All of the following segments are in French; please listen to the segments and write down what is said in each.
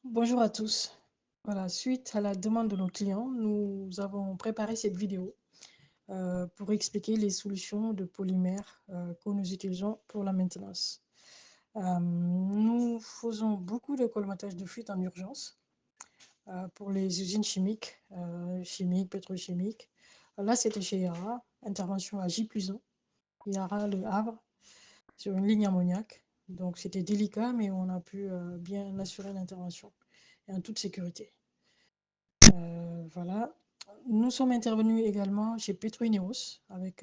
Bonjour à tous. Voilà, suite à la demande de nos clients, nous avons préparé cette vidéo pour expliquer les solutions de polymères que nous utilisons pour la maintenance. Nous faisons beaucoup de colmatage de fuite en urgence pour les usines chimiques, pétrochimiques. Là, c'était chez Yara, intervention à J plus 1, Yara Le Havre, sur une ligne ammoniac. Donc, c'était délicat, mais on a pu bien assurer l'intervention et en toute sécurité. Voilà. Nous sommes intervenus également chez Petroineos avec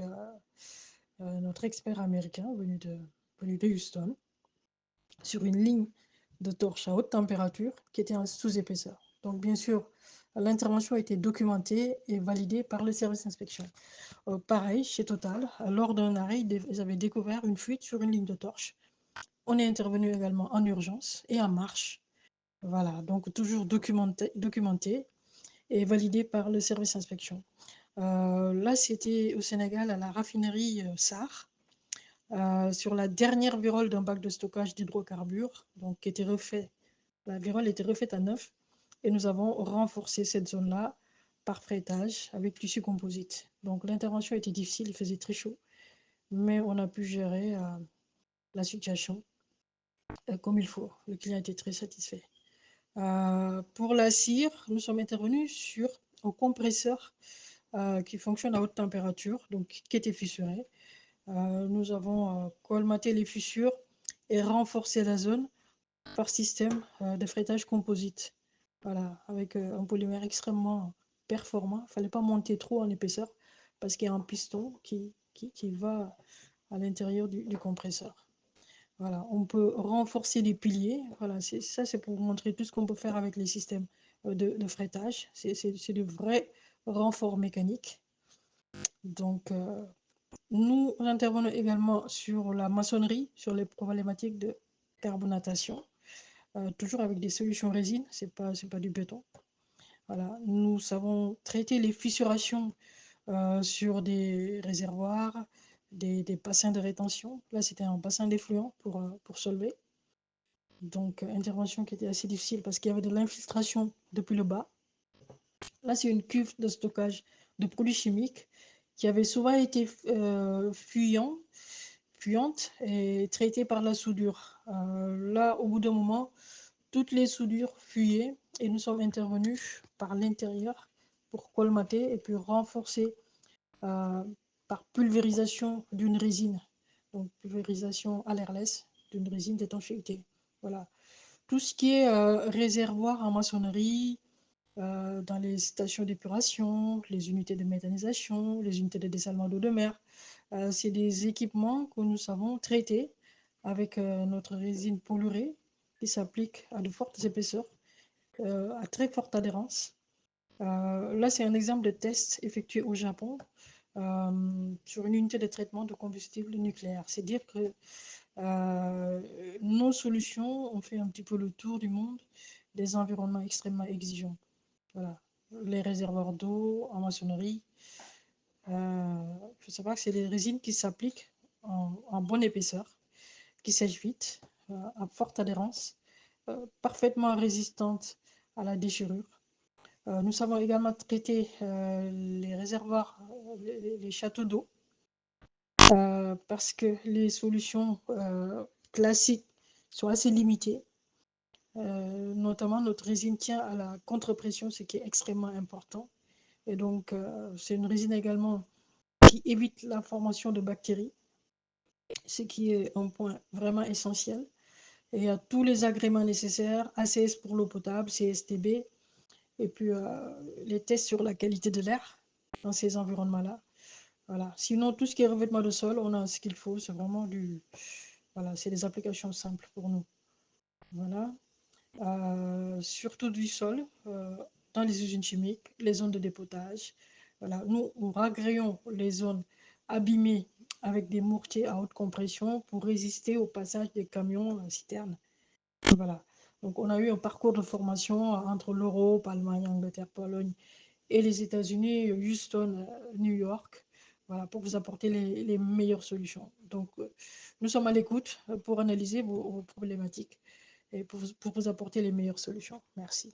notre expert américain venu de Houston sur une ligne de torche à haute température qui était en sous-épaisseur. Donc, bien sûr, l'intervention a été documentée et validée par le service d'inspection. Pareil, chez Total, lors d'un arrêt, ils avaient découvert une fuite sur une ligne de torche. On est intervenu également en urgence et en marche. Voilà, donc toujours documenté et validé par le service inspection. Là, c'était au Sénégal, à la raffinerie SAR, sur la dernière virole d'un bac de stockage d'hydrocarbures, donc qui était refait. La virole était refaite à neuf et nous avons renforcé cette zone-là par freightage avec tissu composite. Donc l'intervention était difficile, il faisait très chaud, mais on a pu gérer la situation comme il faut. Le client était très satisfait. Pour la cire, nous sommes intervenus sur un compresseur qui fonctionne à haute température, donc qui était fissuré. Nous avons colmaté les fissures et renforcé la zone par système de freightage composite. Voilà, avec un polymère extrêmement performant. Il ne fallait pas monter trop en épaisseur parce qu'il y a un piston qui va à l'intérieur du compresseur. Voilà, on peut renforcer les piliers. Voilà, ça, c'est pour vous montrer tout ce qu'on peut faire avec les systèmes de freightage. C'est de vrais renforts mécaniques. Donc, nous intervenons également sur la maçonnerie, sur les problématiques de carbonatation, toujours avec des solutions résine, c'est pas du béton. Voilà, nous savons traiter les fissurations sur des réservoirs, des bassins de rétention. Là, c'était un bassin d'effluent pour Solvay. Donc, intervention qui était assez difficile parce qu'il y avait de l'infiltration depuis le bas. Là, c'est une cuve de stockage de produits chimiques qui avait souvent été fuyante et traitée par la soudure. Là, au bout d'un moment, toutes les soudures fuyaient et nous sommes intervenus par l'intérieur pour colmater et puis renforcer euh, par pulvérisation d'une résine. Donc, pulvérisation à l'airless d'une résine d'étanchéité. Voilà. Tout ce qui est réservoir en maçonnerie, dans les stations d'épuration, les unités de méthanisation, les unités de dessalement d'eau de mer. C'est des équipements que nous savons traiter avec notre résine polurée qui s'applique à de fortes épaisseurs, à très forte adhérence. Là, c'est un exemple de test effectué au Japon sur une unité de traitement de combustible nucléaire. C'est dire que nos solutions ont fait un petit peu le tour du monde des environnements extrêmement exigeants. Voilà. Les réservoirs d'eau en maçonnerie. Il faut savoir que c'est des résines qui s'appliquent en bonne épaisseur, qui sèchent vite, à forte adhérence, parfaitement résistantes à la déchirure. Nous savons également traiter les réservoirs, les châteaux d'eau, parce que les solutions classiques sont assez limitées. Notamment, notre résine tient à la contre-pression, ce qui est extrêmement important. Et donc, c'est une résine également qui évite la formation de bactéries, ce qui est un point vraiment essentiel. Et il y a tous les agréments nécessaires, ACS pour l'eau potable, CSTB, et puis les tests sur la qualité de l'air dans ces environnements-là. Voilà. Sinon, tout ce qui est revêtement de sol, on a ce qu'il faut. C'est vraiment du. Voilà, c'est des applications simples pour nous. Voilà. Surtout du sol, dans les usines chimiques, les zones de dépotage. Voilà. Nous, nous ragréons les zones abîmées avec des mortiers à haute compression pour résister au passage des camions citernes. Voilà. Donc, on a eu un parcours de formation entre l'Europe, Allemagne, Angleterre, Pologne et les États-Unis, Houston, New York, voilà, pour vous apporter les meilleures solutions. Donc, nous sommes à l'écoute pour analyser vos problématiques et pour vous apporter les meilleures solutions. Merci.